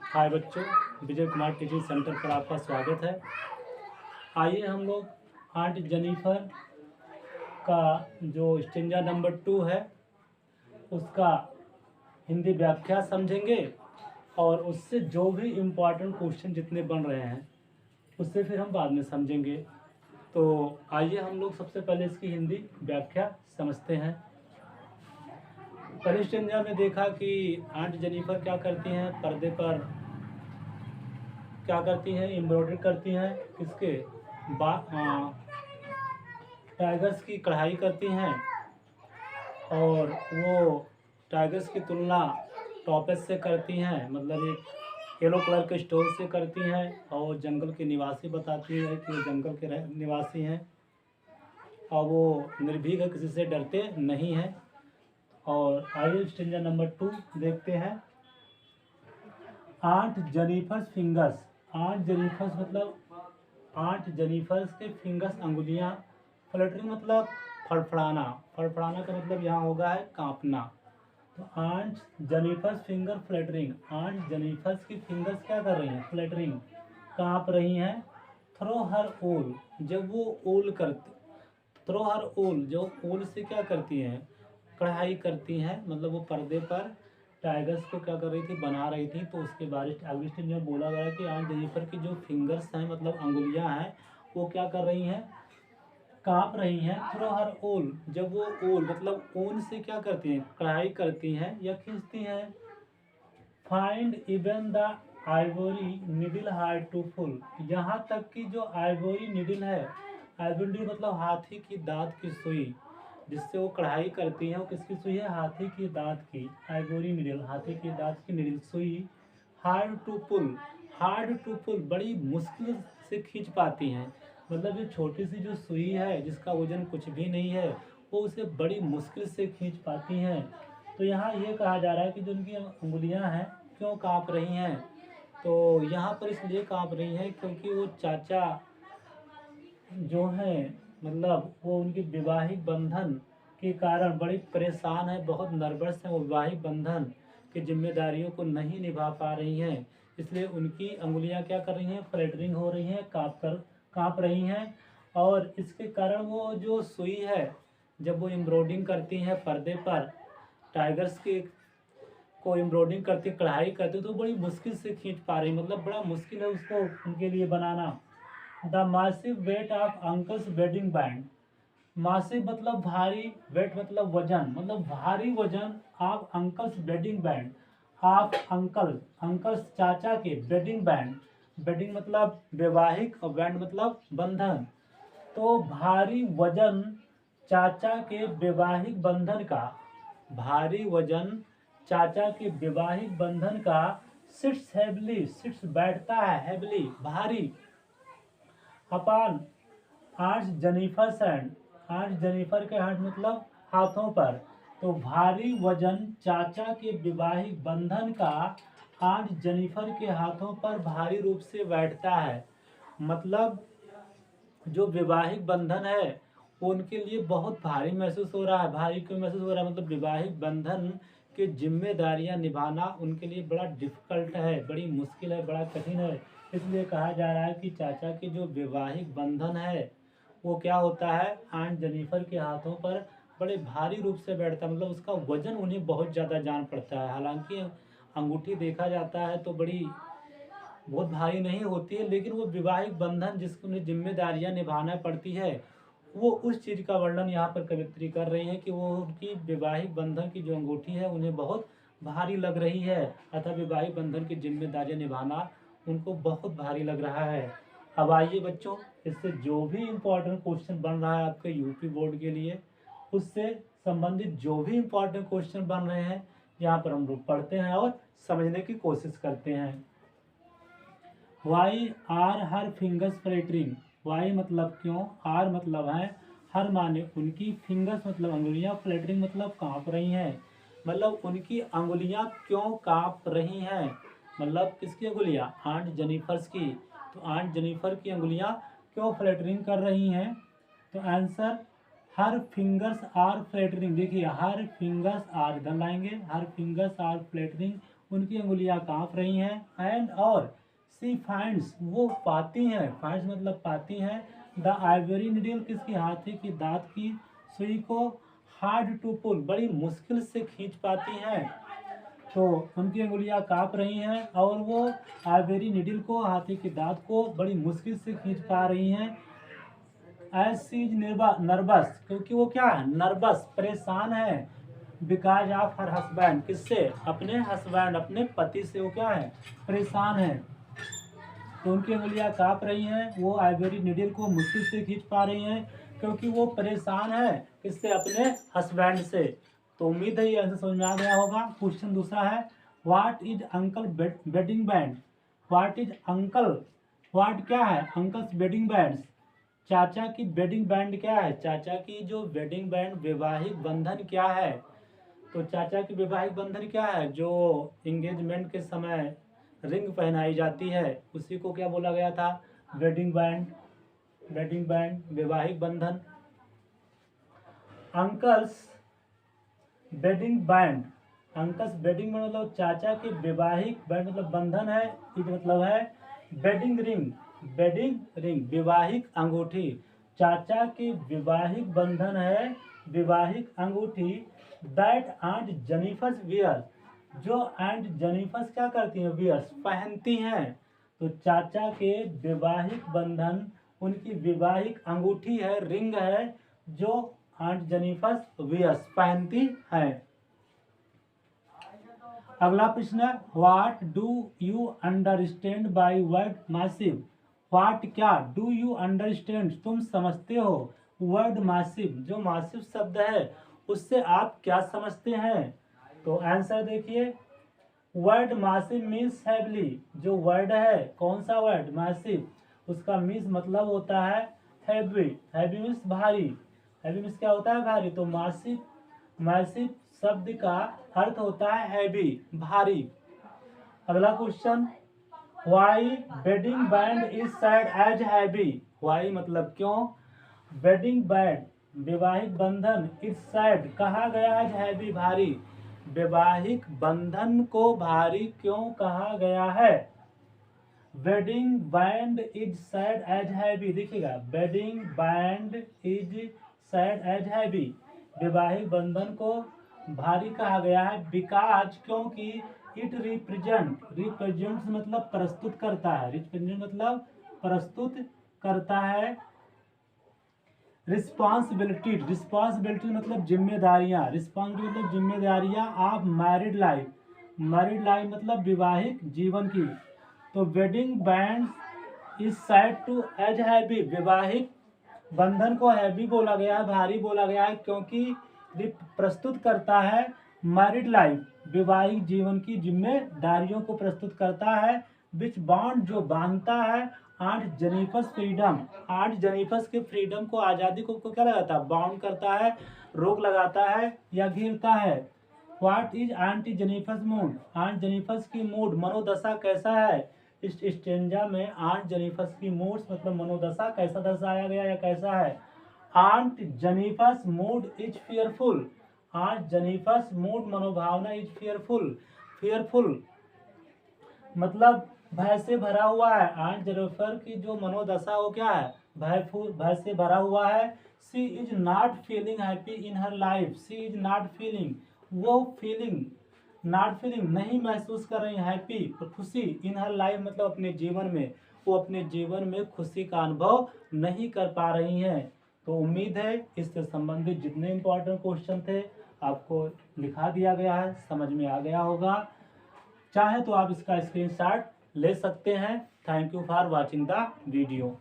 हाय बच्चों, Vijay Kumar teaching centre पर आपका स्वागत है। आइए हम लोग आंट जेनिफर का जो स्टेंजा नंबर 2 है उसका हिंदी व्याख्या समझेंगे और उससे जो भी इम्पोर्टेंट क्वेश्चन जितने बन रहे हैं उससे फिर हम बाद में समझेंगे। तो आइए हम लोग सबसे पहले इसकी हिंदी व्याख्या समझते हैं। पहले स्टेंजा में देखा कि आंट जेनिफर क्या करती हैं, पर्दे पर क्या करती हैं, एम्ब्रॉयडरी करती हैं, किसके टाइगर्स की कढ़ाई करती हैं और वो टाइगर्स की तुलना टॉपेस से करती हैं, मतलब एक येलो कलर के स्टोन से करती हैं और जंगल के निवासी बताती है कि वो जंगल के निवासी हैं और वो निर्भीक है, किसी से डरते नहीं हैं। और आइए स्टेंजा नंबर 2 देखते हैं। Aunt Jennifer's fingers. Aunt Jennifer's मतलब आंट जेनिफर्स के फिंगर्स अंगुलियां। फ्लटरिंग मतलब फड़फड़ाना। फड़फड़ाना का मतलब यहाँ होगा है कांपना। तो aunt Jennifer's finger fluttering. Aunt Jennifer's की फिंगर्स क्या कर रही हैं? फ्लटरिंग, कांप रही हैं। थ्रो हर ओल, जब वो ओल करते, थ्रो हर ओल, जो ओल से क्या करती हैं? कढ़ाई करती हैं, मतलब वो पर्दे पर टाइगर्स को क्या कर रही थी? बना रही थी। तो उसके बारे अगली स्टेज में बोला गया कि आंट जेनिफर की जो फिंगर्स हैं, मतलब अंगुलियां हैं, वो क्या कर रही हैं? कांप रही हैं। थ्रो हर ओल, जब वो ओल मतलब ऊन से क्या करती हैं? कढ़ाई करती हैं या खींचती हैं। Find even the ivory needle hard to pull, यहाँ तक कि जो आइवोरी निडल है, आइवोरी मतलब हाथी की दांत की सुई, जिससे वो कढ़ाई करती हैं, वो किसकी सुई है? हाथी की दांत की। आइवोरी निडल, हाथी की दांत की निडल सुई। Hard to pull, hard to pull, बड़ी मुश्किल से खींच पाती हैं, मतलब ये छोटी सी जो सुई है जिसका वजन कुछ भी नहीं है, वो उसे बड़ी मुश्किल से खींच पाती हैं। तो यहाँ ये कहा जा रहा है कि जो उनकी उंगलियां हैं क्यों कांप रही हैं? तो यहाँ पर इसलिए कांप रही हैं क्योंकि वो चाचा जो हैं, मतलब वो उनके वैवाहिक बंधन के कारण बड़ी परेशान है, बहुत नर्वस है। वो वैवाहिक बंधन की जिम्मेदारियों को नहीं निभा पा रही हैं, इसलिए उनकी अंगुलियां क्या कर रही हैं? फ्लटरिंग हो रही हैं, कांप रही हैं। और इसके कारण वो जो सुई है, जब वो एम्ब्रॉयडिंग करती हैं पर्दे पर, टाइगर्स के को एम्ब्रॉयडिंग करती, कढ़ाई करती, तो बड़ी मुश्किल से खींच पा रही, मतलब बड़ा मुश्किल है उसको उनके लिए बनाना। The massive weight of uncle's wedding band. Massive मतलब भारी, वेट मतलब वजन, मतलब भारी वजन of uncle's wedding band. Of uncle, uncle's चाचा के, वेडिंग बैंड, वेडिंग मतलब वैवाहिक और बैंड मतलब बंधन। तो भारी वजन चाचा के वैवाहिक बंधन का, भारी वजन चाचा के वैवाहिक बंधन का, सिट्स हैवली, सिट्स बैठता है, हैवली भारी, upon aunt Jennifer's hand, aunt Jennifer के हाथ मतलब हाथों पर। तो भारी वजन चाचा के वैवाहिक बंधन का आंट जेनिफर के हाथों पर भारी रूप से बैठता है, मतलब जो वैवाहिक बंधन है वो उनके लिए बहुत भारी महसूस हो रहा है। भारी क्यों महसूस हो रहा है? मतलब वैवाहिक बंधन की जिम्मेदारियां निभाना उनके लिए बड़ा डिफिकल्ट है, बड़ी मुश्किल है, बड़ा कठिन है। इसलिए कहा जा रहा है कि चाचा के जो वैवाहिक बंधन है वो क्या होता है? आंट जेनिफर के हाथों पर बड़े भारी रूप से बैठता है, मतलब उसका वजन उन्हें बहुत ज़्यादा जान पड़ता है। हालांकि अंगूठी देखा जाता है तो बड़ी बहुत भारी नहीं होती है, लेकिन वो वैवाहिक बंधन जिसको उन्हें जिम्मेदारियां निभाना पड़ती है, वो उस चीज़ का वर्णन यहाँ पर कवित्री कर रही हैं कि वो उनकी वैवाहिक बंधन की जो अंगूठी है उन्हें बहुत भारी लग रही है, अतः वैवाहिक बंधन की जिम्मेदारियां निभाना उनको बहुत भारी लग रहा है। अब आइए बच्चों, इससे जो भी इम्पोर्टेंट क्वेश्चन बन रहा है आपके यूपी बोर्ड के लिए, उससे संबंधित जो भी इम्पोर्टेंट क्वेश्चन बन रहे हैं यहाँ पर हम लोग पढ़ते हैं और समझने की कोशिश करते हैं। Why are her fingers fluttering. Why मतलब क्यों, आर मतलब है, हर माने उनकी, फिंगर्स मतलब अंगुलियां, फ्लटरिंग मतलब कांप रही हैं, मतलब उनकी अंगुलियां क्यों कांप रही हैं? मतलब किसकी अंगुलियां? आंट जेनिफर्स की। तो आंट जेनिफर की अंगुलियां क्यों फ्लटरिंग कर रही हैं? तो answer, her fingers are fluttering. देखिए हर फिंगर्स आर, इधर लाएंगे, हर फिंगर्स आर फ्लटरिंग, उनकी अंगुलियां कांप रही हैं। एंड और सी फाइंड्स वो पाती हैं, फाइंड्स मतलब पाती हैं, द आइवरी निडल किसकी, हाथी की दांत की सुई को, हार्ड टू पुल बड़ी मुश्किल से खींच पाती हैं। तो उनकी अंगुलियां कांप रही हैं और वो आइवरी निडल को, हाथी की दांत को बड़ी मुश्किल से खींच पा रही हैं। एज सी इज नर्वस क्योंकि वो क्या है, नर्वस परेशान है। बिकॉज ऑफ हर हस्बैंड किससे, अपने हस्बैंड अपने पति से वो क्या है, परेशान है। तो उनकी अंगुलियां कांप रही हैं, वो आइवरी निडल को मुश्किल से खींच पा रही हैं क्योंकि वो परेशान है किससे, अपने हस्बैंड से। तो उम्मीद है ये आंसर समझ में आ गया होगा। क्वेश्चन दूसरा है, what is uncle wedding band, what is uncle, what क्या है, अंकल्स वेडिंग बैंड, चाचा की वेडिंग बैंड क्या है, चाचा की जो वेडिंग बैंड वैवाहिक बंधन क्या है। तो चाचा की वैवाहिक बंधन क्या है, जो एंगेजमेंट के समय रिंग पहनाई जाती है उसी को क्या बोला गया था, वेडिंग बैंड, वेडिंग बैंड वैवाहिक बंधन। Uncle's wedding band, uncle's wedding band मतलब चाचा के वैवाहिक बैंड मतलब बंधन है, इस मतलब है वेडिंग रिंग, वेडिंग रिंग वैवाहिक अंगूठी, चाचा की विवाहिक बंधन है विवाहिक अंगूठी। दैट आंट जेनिफर्स वियर, जो आंट जेनिफर्स क्या करती हैं, वियर्स पहनती हैं। तो चाचा के वैवाहिक बंधन उनकी विवाहिक अंगूठी है, रिंग है, जो आंट जेनिफर्स वियर्स पहनती हैं। अगला प्रश्न है, what do you understand by word massive, what क्या, डू यू अंडरस्टैंड तुम समझते हो, वर्ड मासिव जो मासिव शब्द है उससे आप क्या समझते हैं। तो आंसर देखिए, वर्ड मासिव मीन्स हैवली, जो वर्ड है कौन सा वर्ड, मासिव, उसका मीन्स मतलब होता है हैवी, हैवी मीन्स भारी, हैवी मीन्स क्या होता है, भारी। तो मासिव, मासिव शब्द का अर्थ होता है हैवी, भारी। अगला question, why wedding band is said as heavy, why मतलब क्यों, वेडिंग बैंड वैवाहिक बंधन इज सैड कहा गया एज हैवी भारी, वैवाहिक बंधन को भारी क्यों कहा गया है। Wedding band is said as heavy, देखिएगा wedding band is said as heavy, वैवाहिक बंधन को भारी कहा गया है। बिकॉज क्योंकि इट रिप्रेजेंट, रिप्रेजेंट मतलब प्रस्तुत करता है, रिप्रेजेंट मतलब प्रस्तुत करता है। रिस्पॉन्सिबिलिटी, रिस्पॉन्सिबिलिटी मतलब जिम्मेदारियां, रिस्पॉन्सिबिलिटी मतलब जिम्मेदारियां of married life, married life मतलब विवाहिक जीवन की। तो wedding band is said to as heavy, वैवाहिक बंधन को हैवी बोला गया है, भारी बोला गया है क्योंकि प्रस्तुत करता है मैरिड लाइफ, वैवाहिक जीवन की जिम्मेदारियों को प्रस्तुत करता है। विच बॉन्ड जो बांधता है, आठ जेनिफर्स फ्रीडम, आठ जेनिफर्स के फ्रीडम को, आज़ादी को क्या लगाता है, बाउंड करता है, रोक लगाता है या घेरता है। What is auntie Jennifer's mood, aunt Jennifer's की मूड मनोदशा कैसा है। इस स्टेंजा में आंट जेनिफर्स की मूड्स मतलब मनोदशा कैसा दर्शाया गया या कैसा है। Aunt Jennifer's mood is fearful, aunt Jennifer's mood मनोभावना इज फियरफुल, फियरफुल मतलब भय से भरा हुआ है। आंट जेनिफर की जो मनोदशा वो क्या है, भय से भरा हुआ है। She is not feeling happy in her life, she is not feeling, वो फीलिंग नॉट फीलिंग नहीं महसूस कर रही हैप्पी खुशी, इन हर लाइफ मतलब अपने जीवन में, वो अपने जीवन में खुशी का अनुभव नहीं कर पा रही हैं। तो उम्मीद है इससे संबंधित जितने इंपॉर्टेंट क्वेश्चन थे आपको लिखा दिया गया है, समझ में आ गया होगा। चाहे तो आप इसका स्क्रीनशॉट ले सकते हैं। Thank you for watching the video.